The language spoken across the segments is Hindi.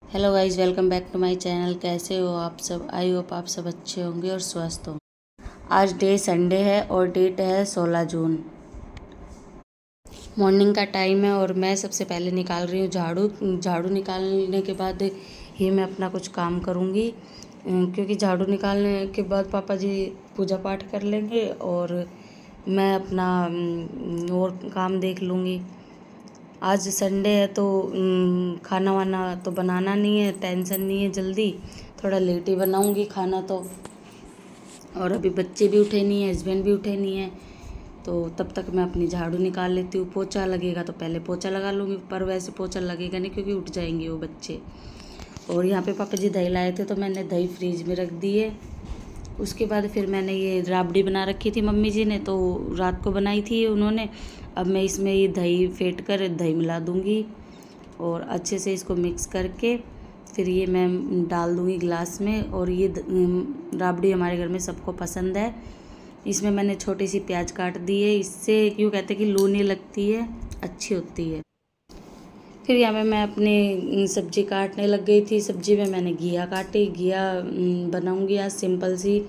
Hello guys, welcome back to my channel. कैसे हो आप सब? आई होप आप सब अच्छे होंगे और स्वस्थ होंगे। आज डे संडे है और डेट है 16 जून। मॉर्निंग का टाइम है और मैं सबसे पहले निकाल रही हूँ झाड़ू। झाड़ू निकालने के बाद ही मैं अपना कुछ काम करूँगी, क्योंकि झाड़ू निकालने के बाद पापा जी पूजा पाठ कर लेंगे और मैं अपना और काम देख लूँगी। आज संडे है तो खाना वाना तो बनाना नहीं है, टेंशन नहीं है, जल्दी थोड़ा लेट ही बनाऊंगी खाना तो। और अभी बच्चे भी उठे नहीं हैं, हस्बैंड भी उठे नहीं हैं, तो तब तक मैं अपनी झाड़ू निकाल लेती हूँ। पोछा लगेगा तो पहले पोछा लगा लूँगी, पर वैसे पोछा लगेगा नहीं क्योंकि उठ जाएंगे वो बच्चे। और यहाँ पे पापा जी दही लाए थे तो मैंने दही फ्रीज में रख दी है। उसके बाद फिर मैंने ये राबड़ी बना रखी थी मम्मी जी ने, तो रात को बनाई थी उन्होंने। अब मैं इसमें ये दही फेंट कर दही मिला दूँगी और अच्छे से इसको मिक्स करके फिर ये मैं डाल दूँगी गिलास में। और ये राबड़ी हमारे घर में सबको पसंद है। इसमें मैंने छोटी सी प्याज काट दी है, इससे क्यों कहते हैं कि लू नहीं लगती है, अच्छी होती है। फिर यहाँ पे मैं अपनी सब्जी काटने लग गई थी। सब्जी में मैंने घिया काटी। घिया बनाऊंगी आज सिंपल सी,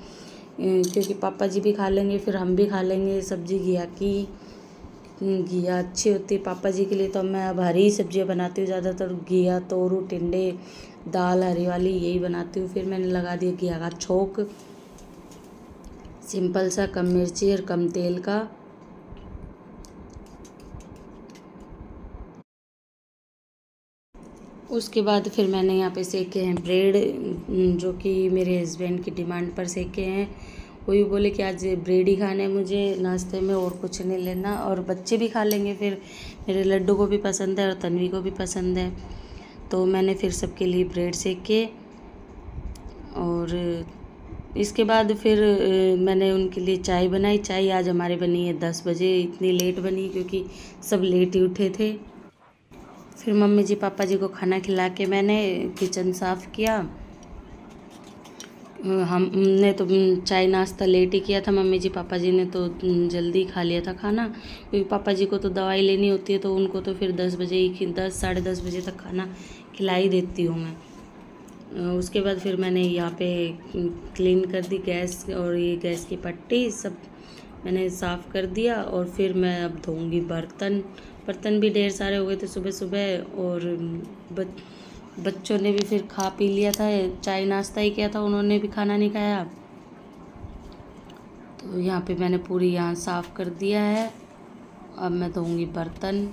क्योंकि पापा जी भी खा लेंगे, फिर हम भी खा लेंगे सब्जी घिया की। घिया अच्छी होती है पापा जी के लिए, तो मैं अब हरी सब्जियाँ बनाती हूँ ज़्यादातर। घिया, तोरू, टिंडे, दाल हरी वाली यही बनाती हूँ। फिर मैंने लगा दिया घिया का छोंक, सिंपल सा, कम मिर्ची और कम तेल का। उसके बाद फिर मैंने यहाँ पे सेके हैं ब्रेड, जो कि मेरे हस्बैंड की डिमांड पर सेके हैं। वही बोले कि आज ब्रेड ही खाने हैं मुझे नाश्ते में, और कुछ नहीं लेना। और बच्चे भी खा लेंगे, फिर मेरे लड्डू को भी पसंद है और तन्वी को भी पसंद है, तो मैंने फिर सबके लिए ब्रेड सेके। और इसके बाद फिर मैंने उनके लिए चाय बनाई। चाय आज हमारे बनी है 10 बजे। इतनी लेट बनी क्योंकि सब लेट ही उठे थे। फिर मम्मी जी पापा जी को खाना खिला के मैंने किचन साफ़ किया। हमने तो चाय नाश्ता लेट ही किया था, मम्मी जी पापा जी ने तो जल्दी खा लिया था खाना, क्योंकि पापा जी को तो दवाई लेनी होती है, तो उनको तो फिर 10 बजे ही 10 साढ़े 10 बजे तक खाना खिला ही देती हूँ मैं। उसके बाद फिर मैंने यहाँ पे क्लीन कर दी गैस, और ये गैस की पट्टी सब मैंने साफ़ कर दिया। और फिर मैं अब धोऊंगी बर्तन। बर्तन भी ढेर सारे हो गए थे सुबह सुबह, और बच्चों ने भी फिर खा पी लिया था, चाय नाश्ता ही किया था, उन्होंने भी खाना नहीं खाया। तो यहाँ पे मैंने पूरी यहाँ साफ़ कर दिया है। अब मैं धोऊंगी बर्तन।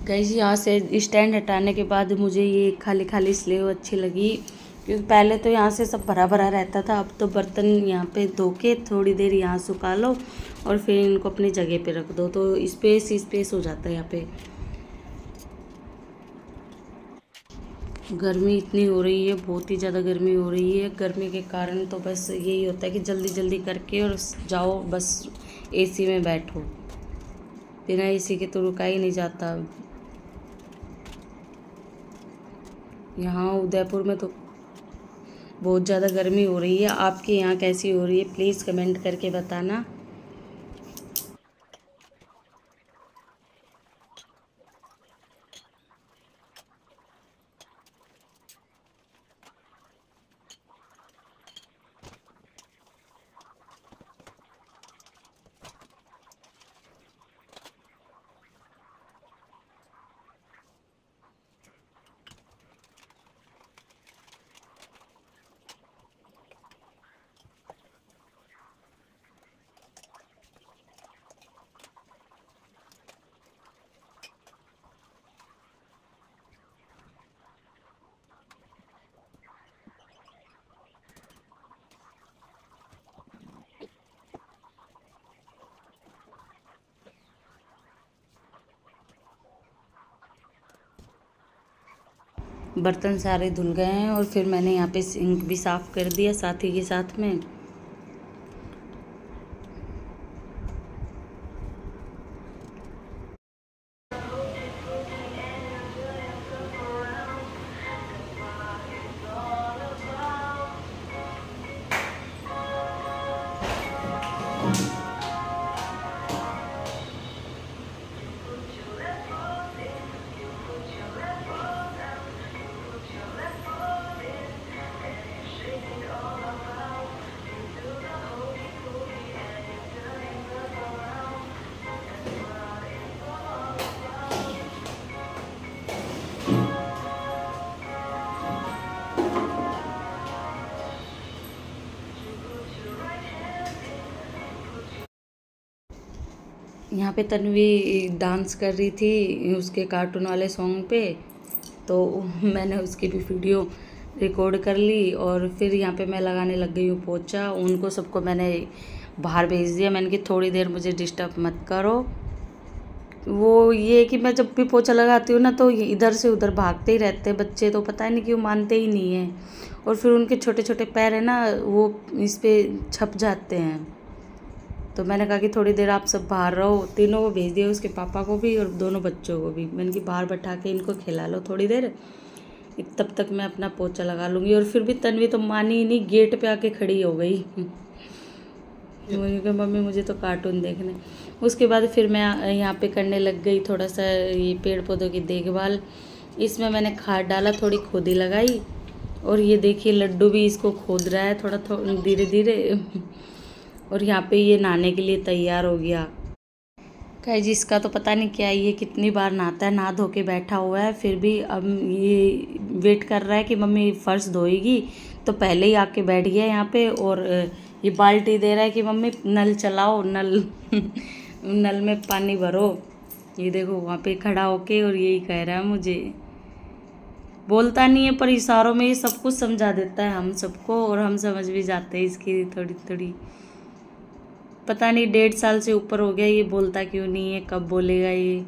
गाइस, यहाँ से स्टैंड हटाने के बाद मुझे ये खाली खाली स्लेव अच्छी लगी, क्योंकि पहले तो यहाँ से सब भरा भरा रहता था। अब तो बर्तन यहाँ पे धो के थोड़ी देर यहाँ सुखा लो और फिर इनको अपनी जगह पे रख दो, तो स्पेस ही स्पेस हो जाता है यहाँ पे। गर्मी इतनी हो रही है, बहुत ही ज़्यादा गर्मी हो रही है। गर्मी के कारण तो बस यही होता है कि जल्दी जल्दी करके और जाओ, बस एसी में बैठो। बिना एसी के तो रुका ही नहीं जाता। यहाँ उदयपुर में तो बहुत ज़्यादा गर्मी हो रही है। आपके यहाँ कैसी हो रही है प्लीज़ कमेंट करके बताना। बर्तन सारे धुल गए हैं और फिर मैंने यहाँ पे सिंक भी साफ़ कर दिया साथ ही के साथ में। यहाँ पे तन्वी डांस कर रही थी उसके कार्टून वाले सॉन्ग पे, तो मैंने उसकी भी वीडियो रिकॉर्ड कर ली। और फिर यहाँ पे मैं लगाने लग गई हूँ पोछा। उनको सबको मैंने बाहर भेज दिया। मैंने कि थोड़ी देर मुझे डिस्टर्ब मत करो। वो ये कि मैं जब भी पोछा लगाती हूँ ना तो इधर से उधर भागते ही रहते हैं बच्चे, तो पता नहीं क्यों मानते ही नहीं हैं। और फिर उनके छोटे छोटे पैर है ना, वो इस पर छप जाते हैं। तो मैंने कहा कि थोड़ी देर आप सब बाहर रहो। तीनों को भेज दिया, उसके पापा को भी और दोनों बच्चों को भी। मैंने कि बाहर बैठा के इनको खिला लो थोड़ी देर, तब तक मैं अपना पोछा लगा लूँगी। और फिर भी तन्वी तो मानी ही नहीं, गेट पे आके खड़ी हो गई। मुझे कहा मम्मी मुझे तो कार्टून देखने। उसके बाद फिर मैं यहाँ पे करने लग गई थोड़ा सा ये पेड़ पौधों की देखभाल। इसमें मैंने खाद डाला, थोड़ी खोदी लगाई। और ये देखिए लड्डू भी इसको खोद रहा है थोड़ा थोड़ा धीरे धीरे। और यहाँ पे ये नहाने के लिए तैयार हो गया। कहे जी इसका तो पता नहीं क्या, ये कितनी बार नहाता है, नहा धो के बैठा हुआ है। फिर भी अब ये वेट कर रहा है कि मम्मी फर्श धोएगी, तो पहले ही आके बैठ गया यहाँ पे। और ये बाल्टी दे रहा है कि मम्मी नल चलाओ, नल नल में पानी भरो। ये देखो वहाँ पे खड़ा होके और यही कह रहा है मुझे। बोलता नहीं है पर इशारों में ये सब कुछ समझा देता है हम सबको, और हम समझ भी जाते हैं इसकी थोड़ी थोड़ी। पता नहीं 1.5 साल से ऊपर हो गया, ये बोलता क्यों नहीं है, कब बोलेगा ये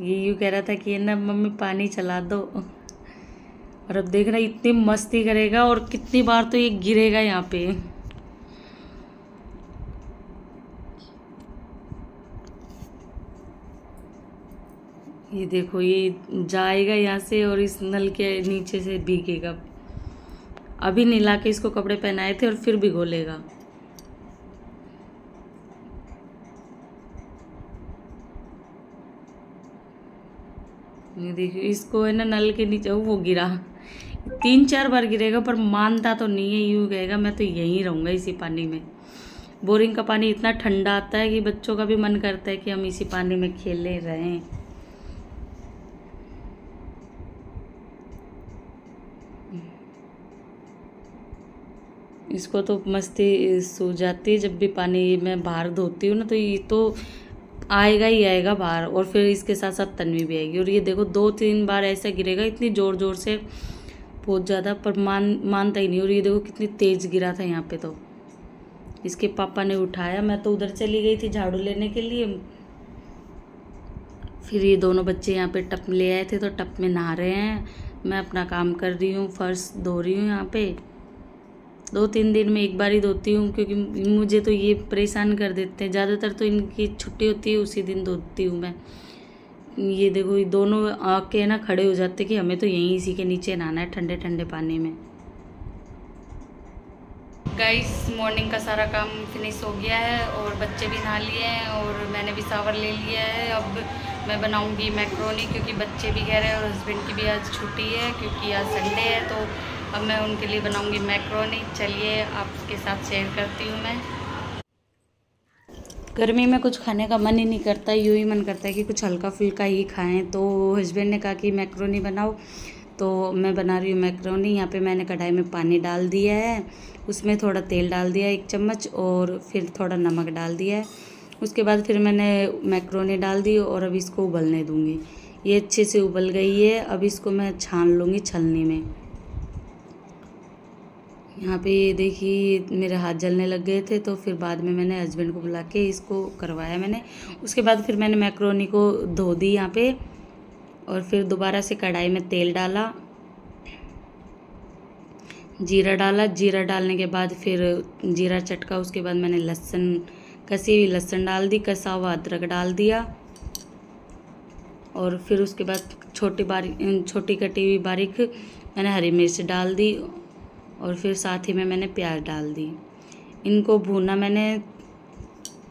यूँ कह रहा था कि ना मम्मी पानी चला दो। और अब देख रहा इतनी मस्ती करेगा और कितनी बार तो ये गिरेगा यहाँ पे। ये देखो ये जाएगा यहाँ से और इस नल के नीचे से भीगेगा। अभी नहला के इसको कपड़े पहनाए थे और फिर भिगोलेगा। ये देखिए इसको है ना नल के नीचे वो गिरा, 3-4 बार गिरेगा पर मानता तो नहीं है। यूँ कहेगा मैं तो यहीं रहूँगा इसी पानी में। बोरिंग का पानी इतना ठंडा आता है कि बच्चों का भी मन करता है कि हम इसी पानी में खेले रहें। इसको तो मस्ती सो जाती है जब भी पानी में बाहर धोती हूँ ना, तो ये तो आएगा ही आएगा बाहर। और फिर इसके साथ साथ तन्वी भी आएगी। और ये देखो 2-3 बार ऐसा गिरेगा इतनी ज़ोर ज़ोर से, बहुत ज़्यादा, पर मानता ही नहीं। और ये देखो कितनी तेज़ गिरा था यहाँ पे, तो इसके पापा ने उठाया। मैं तो उधर चली गई थी झाड़ू लेने के लिए। फिर ये दोनों बच्चे यहाँ पे टप ले आए थे तो टप में नहा रहे हैं। मैं अपना काम कर रही हूँ, फर्श धो रही हूँ। यहाँ पे 2-3 दिन में एक बार ही धोती हूँ, क्योंकि मुझे तो ये परेशान कर देते हैं। ज़्यादातर तो इनकी छुट्टी होती है उसी दिन धोती हूँ मैं। ये देखो ये दोनों आके ना खड़े हो जाते कि हमें तो यहीं इसी के नीचे नहाना है ठंडे ठंडे पानी में। गाइस मॉर्निंग का सारा काम फिनिश हो गया है और बच्चे भी नहा लिए हैं और मैंने भी शावर ले लिया है। अब मैं बनाऊंगी मैक्रोनी, क्योंकि बच्चे भी कह रहे हैं और हस्बैंड की भी आज छुट्टी है क्योंकि आज संडे है। तो अब मैं उनके लिए बनाऊंगी मैक्रोनी। चलिए आपके साथ शेयर करती हूँ मैं। गर्मी में कुछ खाने का मन ही नहीं करता, यूँ ही मन करता है कि कुछ हल्का फुल्का ही खाएं। तो हस्बैंड ने कहा कि मैक्रोनी बनाओ, तो मैं बना रही हूँ मैक्रोनी। यहाँ पे मैंने कढ़ाई में पानी डाल दिया है, उसमें थोड़ा तेल डाल दिया 1 चम्मच, और फिर थोड़ा नमक डाल दिया है। उसके बाद फिर मैंने मैक्रोनी डाल दी और अब इसको उबलने दूँगी। ये अच्छे से उबल गई है। अब इसको मैं छान लूँगी छलनी में। यहाँ पे ये देखिए मेरे हाथ जलने लग गए थे, तो फिर बाद में मैंने हस्बैंड को बुला के इसको करवाया मैंने। उसके बाद फिर मैंने मैक्रोनी को धो दी यहाँ पे, और फिर दोबारा से कढ़ाई में तेल डाला, जीरा डाला। जीरा डालने के बाद फिर जीरा चटका, उसके बाद मैंने लहसुन, कसी हुई लहसुन डाल दी, कसा हुआ अदरक डाल दिया। और फिर उसके बाद छोटी कटी हुई बारीक मैंने हरी मिर्च डाल दी, और फिर साथ ही में मैंने प्याज डाल दी। इनको भूना मैंने।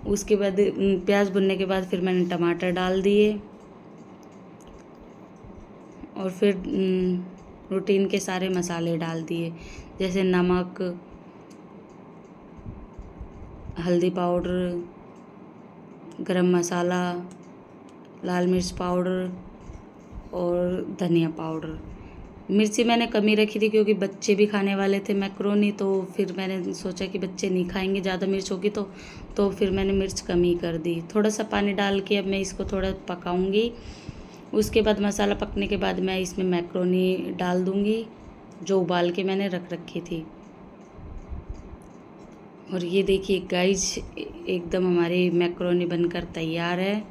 उसके बाद प्याज भुनने के बाद फिर मैंने टमाटर डाल दिए, और फिर रूटीन के सारे मसाले डाल दिए, जैसे नमक, हल्दी पाउडर, गरम मसाला, लाल मिर्च पाउडर और धनिया पाउडर। मिर्ची मैंने कम ही रखी थी क्योंकि बच्चे भी खाने वाले थे मैक्रोनी, तो फिर मैंने सोचा कि बच्चे नहीं खाएंगे, ज़्यादा मिर्च होगी तो फिर मैंने मिर्च कम ही कर दी। थोड़ा सा पानी डाल के अब मैं इसको थोड़ा पकाऊंगी। उसके बाद मसाला पकने के बाद मैं इसमें मैक्रोनी डाल दूंगी जो उबाल के मैंने रख रखी थी। और ये देखिए गाइस, एकदम हमारी मैक्रोनी बनकर तैयार है।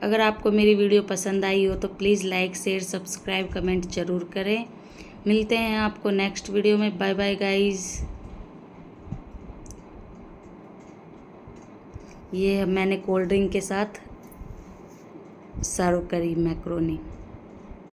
अगर आपको मेरी वीडियो पसंद आई हो तो please like share subscribe comment ज़रूर करें। मिलते हैं आपको नेक्स्ट वीडियो में। Bye bye guys. ये मैंने कोल्ड ड्रिंक के साथ सर्व करी मैक्रोनी।